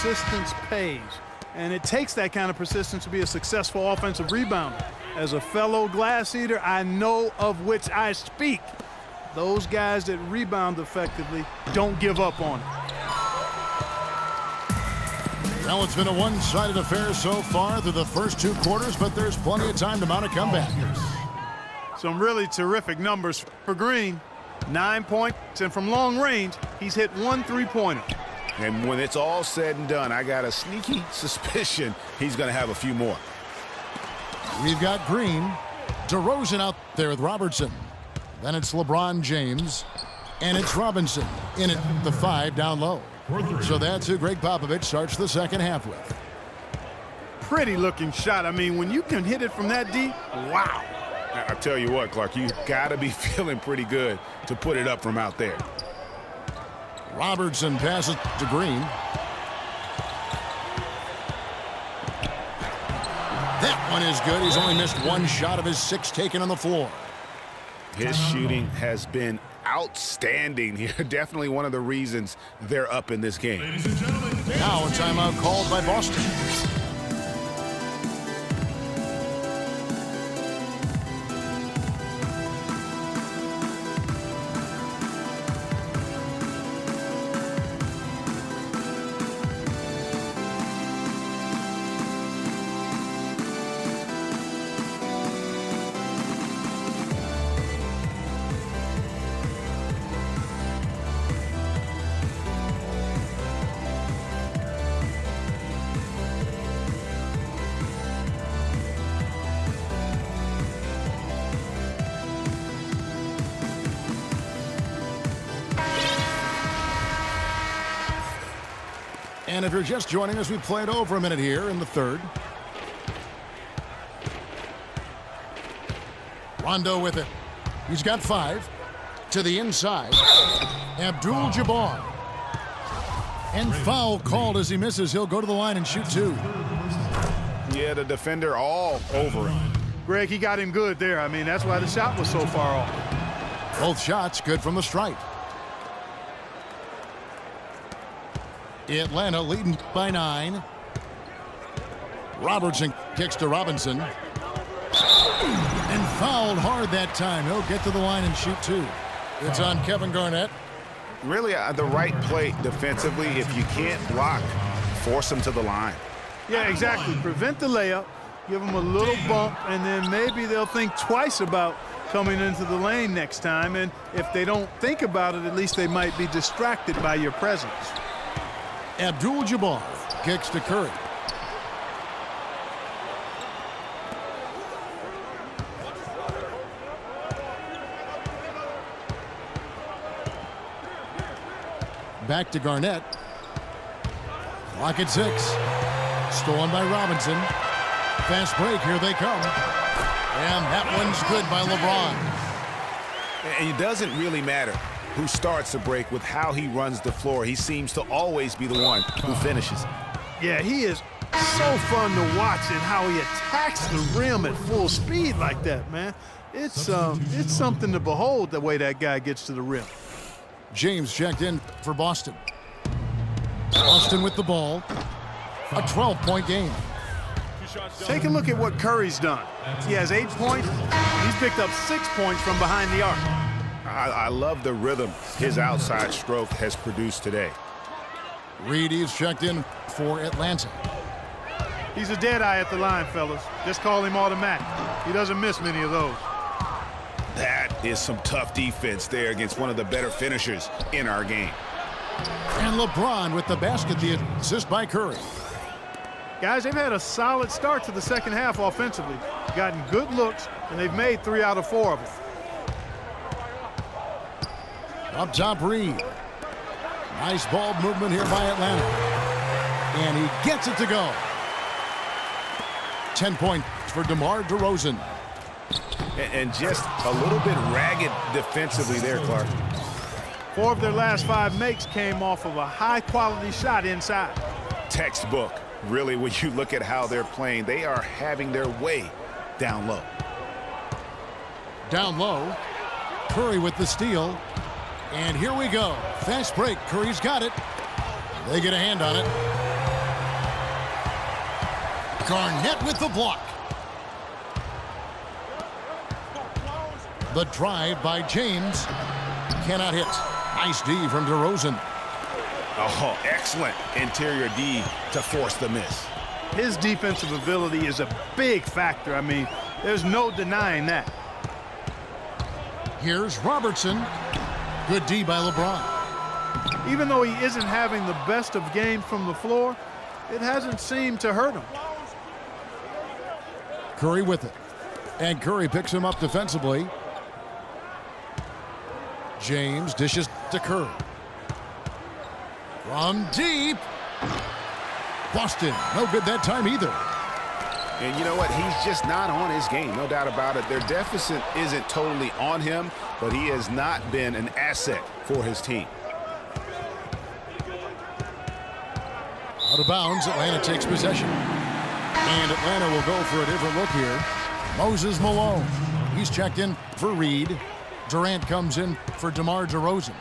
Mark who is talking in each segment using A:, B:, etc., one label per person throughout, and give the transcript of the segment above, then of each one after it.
A: persistence pays. And it takes that kind of persistence to be a successful offensive rebounder. As a fellow glass eater, I know of which I speak. Those guys that rebound effectively don't give up on it.
B: Well, it's been a one-sided affair so far through the first two quarters, but there's plenty of time to mount a comeback.
A: Some really terrific numbers for Green. 9 points, and from long range, he's hit 1 3-pointer.
C: And when it's all said and done, I got a sneaky suspicion he's going to have a few more.
B: We've got Green, DeRozan out there with Robertson. Then it's LeBron James, and it's Robinson in at the 5 down low. So that's who Greg Popovich starts the second half with.
A: Pretty looking shot. I mean, when you can hit it from that deep, wow.
C: I tell you what, Clark, you got to be feeling pretty good to put it up from out there.
B: Robertson passes to Green. That one is good. He's only missed one shot of his 6 taken on the floor.
C: His shooting has been outstanding here. Definitely one of the reasons they're up in this game.
B: Now a timeout called by Boston. And if you're just joining us, we played over a minute here in the third. Rondo with it. He's got 5 to the inside. Abdul-Jabbar. And foul called as he misses. He'll go to the line and shoot 2.
C: Yeah, the defender all over him.
A: Greg, he got him good there. I mean, that's why the shot was so far off.
B: Both shots good from the stripe. Atlanta leading by 9. Robertson kicks to Robinson. And fouled hard that time. He'll get to the line and shoot 2. It's on Kevin Garnett.
C: Really the right play defensively. If you can't block, force him to the line.
A: Yeah, exactly. Prevent the layup, give them a little bump, and then maybe they'll think twice about coming into the lane next time. And if they don't think about it, at least they might be distracted by your presence.
B: Abdul-Jabbar kicks to Curry. Back to Garnett. Clock at 6. Stolen by Robinson. Fast break, here they come. And that one's good by LeBron.
C: And it doesn't really matter who starts the break with how he runs the floor. He seems to always be the one who finishes.
A: Yeah, he is so fun to watch and how he attacks the rim at full speed like that, man. It's something to behold the way that guy gets to the rim.
B: James checked in for Boston. Boston with the ball. A 12-point game.
A: Take a look at what Curry's done. He has 8 points. He's picked up 6 points from behind the arc.
C: I love the rhythm his outside stroke has produced today.
B: Rtdc checked in for Atlanta.
A: He's a dead eye at the line, fellas. Just call him automatic. He doesn't miss many of those.
C: That is some tough defense there against one of the better finishers in our game.
B: And LeBron with the basket, the assist by Curry.
A: Guys, they've had a solid start to the second half offensively. Gotten good looks, and they've made 3 out of 4 of them.
B: Up top, Reed. Nice ball movement here by Atlanta. And he gets it to go. 10 points for DeMar DeRozan.
C: And just a little bit ragged defensively there, Clark.
A: 4 of their last 5 makes came off of a high-quality shot inside.
C: Textbook. Really, when you look at how they're playing, they are having their way down low.
B: Down low. Curry with the steal. And here we go. Fast break. Curry's got it. They get a hand on it. Garnett with the block. The drive by James. Cannot hit. Nice D from DeRozan.
C: Oh, excellent interior D to force the miss.
A: His defensive ability is a big factor. I mean, there's no denying that.
B: Here's Robertson. Good D by LeBron.
A: Even though he isn't having the best of games from the floor, it hasn't seemed to hurt him.
B: Curry with it. And Curry picks him up defensively. James dishes to Curry. From deep. Boston, no good that time either.
C: And you know what? He's just not on his game, no doubt about it. Their deficit isn't totally on him, but he has not been an asset for his team.
B: Out of bounds, Atlanta takes possession. And Atlanta will go for a different look here. Moses Malone, he's checked in for Reed. Durant comes in for DeMar DeRozan.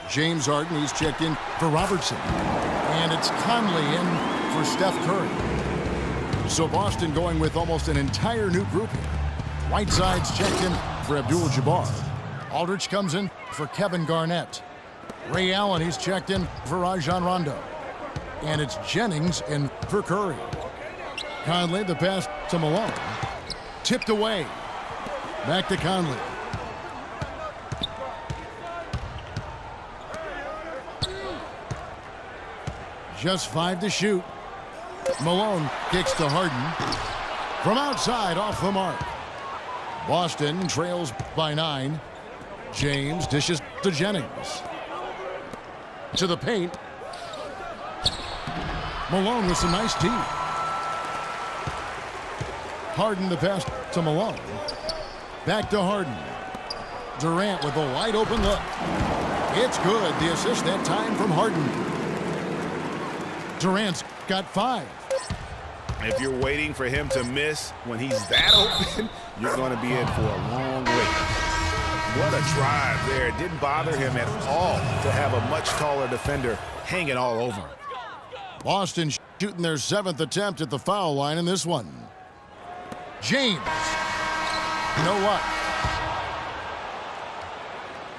B: James Harden, he's checked in for Robertson. And it's Conley in for Steph Curry. So Boston going with almost an entire new group here. Whiteside's checked in for Abdul-Jabbar. Aldridge comes in for Kevin Garnett. Ray Allen, he's checked in for Rajon Rondo. And it's Jennings in for Curry. Conley, the pass to Malone. Tipped away. Back to Conley. Just 5 to shoot. Malone kicks to Harden. From outside, off the mark. Boston trails by 9. James dishes to Jennings. To the paint. Malone with some nice D. Harden the pass to Malone. Back to Harden. Durant with a wide open look. It's good. The assist that time from Harden. Durant's got 5.
C: If you're waiting for him to miss when he's that open, you're going to be in for a long wait. What a drive there. It didn't bother him at all to have a much taller defender hanging all over him.
B: Boston shooting their 7th attempt at the foul line in this one. James. You know what?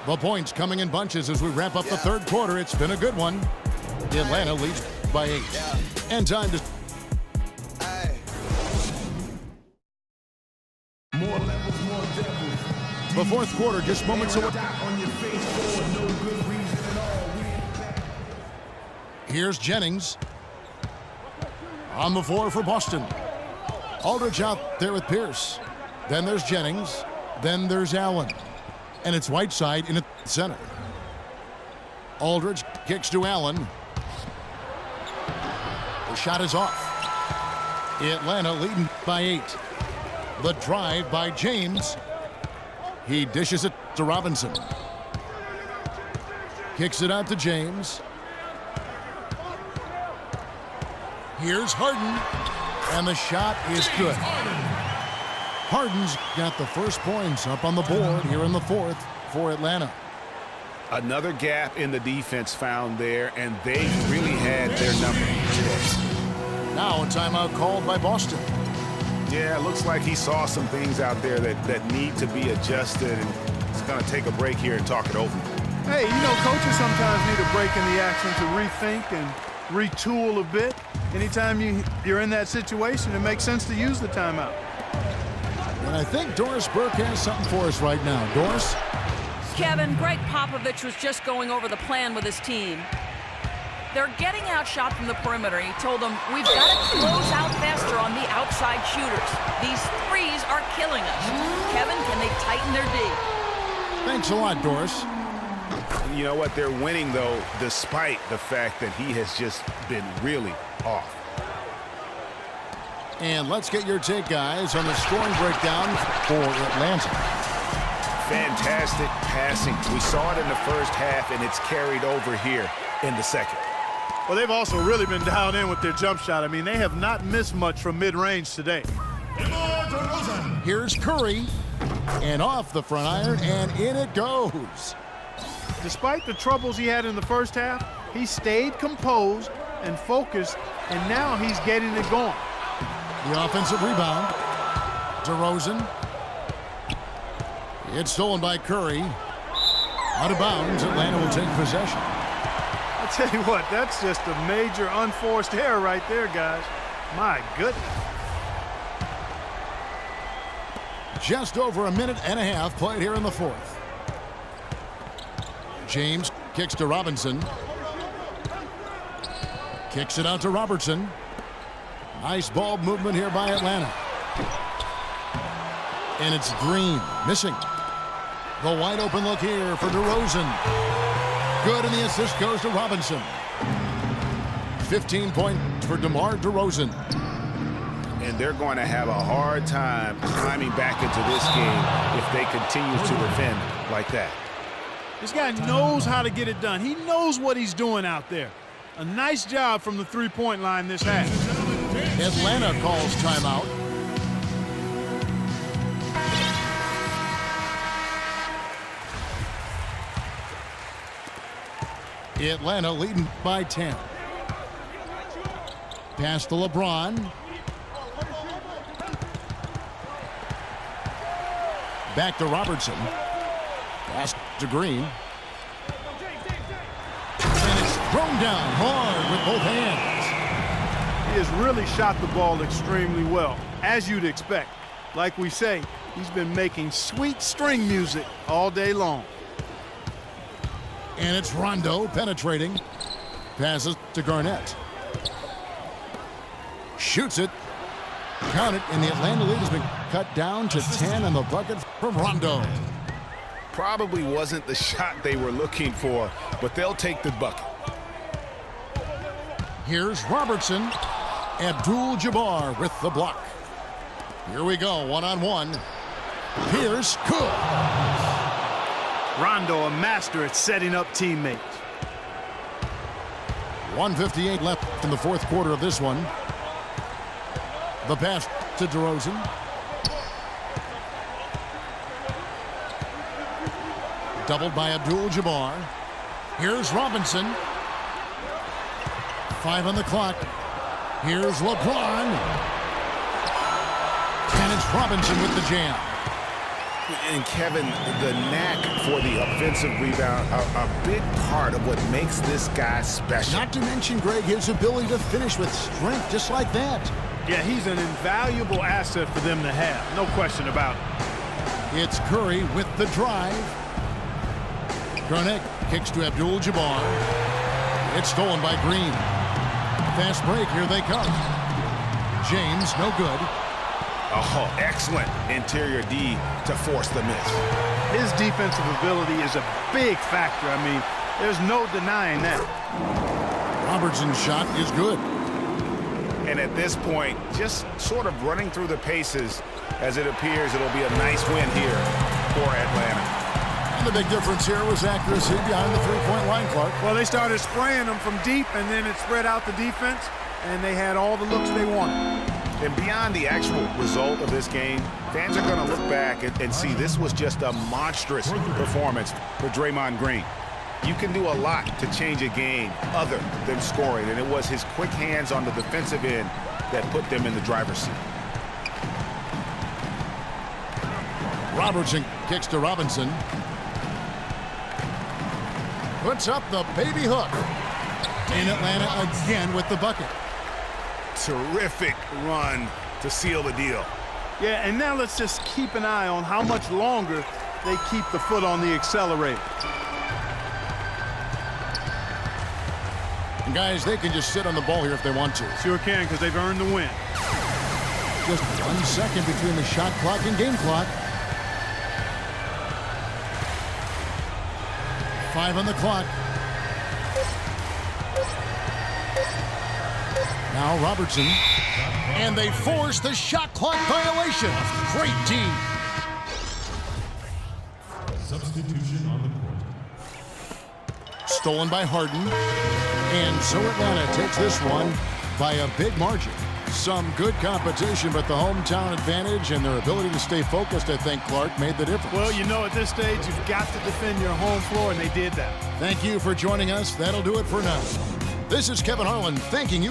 B: The points coming in bunches as we wrap up the third quarter. It's been a good one. Atlanta leads by 8. And time to... The fourth quarter just moments away. Here's Jennings. On the floor for Boston. Aldridge out there with Pierce. Then there's Jennings. Then there's Allen. And it's Whiteside in the center. Aldridge kicks to Allen. The shot is off. Atlanta leading by 8. The drive by James. He dishes it to Robinson. Kicks it out to James. Here's Harden. And the shot is good. Harden's got the first points up on the board here in the fourth for Atlanta.
C: Another gap in the defense found there, and they really had their number today.
B: Now a timeout called by Boston.
C: Yeah, it looks like he saw some things out there that need to be adjusted, and he's going to take a break here and talk it over.
A: Hey, you know, coaches sometimes need a break in the action to rethink and retool a bit. Anytime you're in that situation, it makes sense to use the timeout.
B: And I think Doris Burke has something for us right now. Doris?
D: Kevin, Greg Popovich was just going over the plan with his team. They're getting outshot from the perimeter. He told them, we've got to close out faster on the outside shooters. These threes are killing us. Kevin, can they tighten their D?
B: Thanks a lot, Doris.
C: You know what? They're winning, though, despite the fact that he has just been really off.
B: And let's get your take, guys, on the scoring breakdown for Atlanta.
C: Fantastic passing. We saw it in the first half, and it's carried over here in the second.
A: Well, they've also really been dialed in with their jump shot. I mean, they have not missed much from mid-range today.
B: Here's Curry. And off the front iron, and in it goes.
A: Despite the troubles he had in the first half, he stayed composed and focused, and now he's getting it going.
B: The offensive rebound. DeRozan. It's stolen by Curry. Out of bounds. Atlanta will take possession.
A: I tell you what, that's just a major unforced error right there, guys. My goodness.
B: Just over a minute and a half played here in the fourth. James kicks to Robinson. Kicks it out to Robertson. Nice ball movement here by Atlanta. And it's Green missing. The wide open look here for DeRozan. Good, and the assist goes to Robinson. 15 points for DeMar DeRozan.
C: And they're going to have a hard time climbing back into this game if they continue to defend like that.
A: This guy knows how to get it done. He knows what he's doing out there. A nice job from the three-point line this half.
B: Atlanta calls timeout. Atlanta leading by 10. Pass to LeBron. Back to Robertson. Pass to Green. And it's thrown down hard with both hands.
A: He has really shot the ball extremely well, as you'd expect. Like we say, he's been making sweet string music all day long.
B: And it's Rondo penetrating. Passes to Garnett. Shoots it. Count it, and the Atlanta lead has been cut down to 10 on the bucket from Rondo.
C: Probably wasn't the shot they were looking for, but they'll take the bucket.
B: Here's Robertson. Abdul-Jabbar with the block. Here we go, one-on-one. Pierce, good.
A: Rondo, a master at setting up teammates.
B: 1:58 left in the fourth quarter of this one. The pass to DeRozan. Doubled by Abdul-Jabbar. Here's Robinson. 5 on the clock. Here's LeBron. And it's Robinson with the jam.
C: And Kevin, the knack for the offensive rebound, a big part of what makes this guy special.
B: Not to mention, Greg, his ability to finish with strength just like that.
A: Yeah, he's an invaluable asset for them to have. No question about it.
B: It's Curry with the drive. Garnett kicks to Abdul-Jabbar. It's stolen by Green. Fast break, here they come. James, no good.
C: Oh, excellent interior D to force the miss.
A: His defensive ability is a big factor. I mean, there's no denying that.
B: Robertson's shot is good.
C: And at this point, just sort of running through the paces, as it appears it'll be a nice win here for Atlanta.
B: And the big difference here was accuracy behind the three-point line, Clark.
A: Well, they started spraying them from deep, and then it spread out the defense, and they had all the looks they wanted.
C: And beyond the actual result of this game, fans are going to look back and see this was just a monstrous performance for Draymond Green. You can do a lot to change a game other than scoring, and it was his quick hands on the defensive end that put them in the driver's seat.
B: Robertson kicks to Robinson. Puts up the baby hook. In Atlanta again with the bucket.
C: Terrific run to seal the deal.
A: Yeah, and now let's just keep an eye on how much longer they keep the foot on the accelerator.
B: And guys, they can just sit on the ball here if they want to.
A: Sure can, because they've earned the win.
B: Just 1 second between the shot clock and game clock. 5 on the clock. Now Robertson. And they force the shot clock violation. Great D.
E: Substitution on the court.
B: Stolen by Harden. And so Atlanta takes this one by a big margin. Some good competition, but the hometown advantage and their ability to stay focused, I think, Clark, made the difference.
A: Well, you know, at this stage, you've got to defend your home floor, and they did that.
B: Thank you for joining us. That'll do it for now. This is Kevin Harlan thanking you.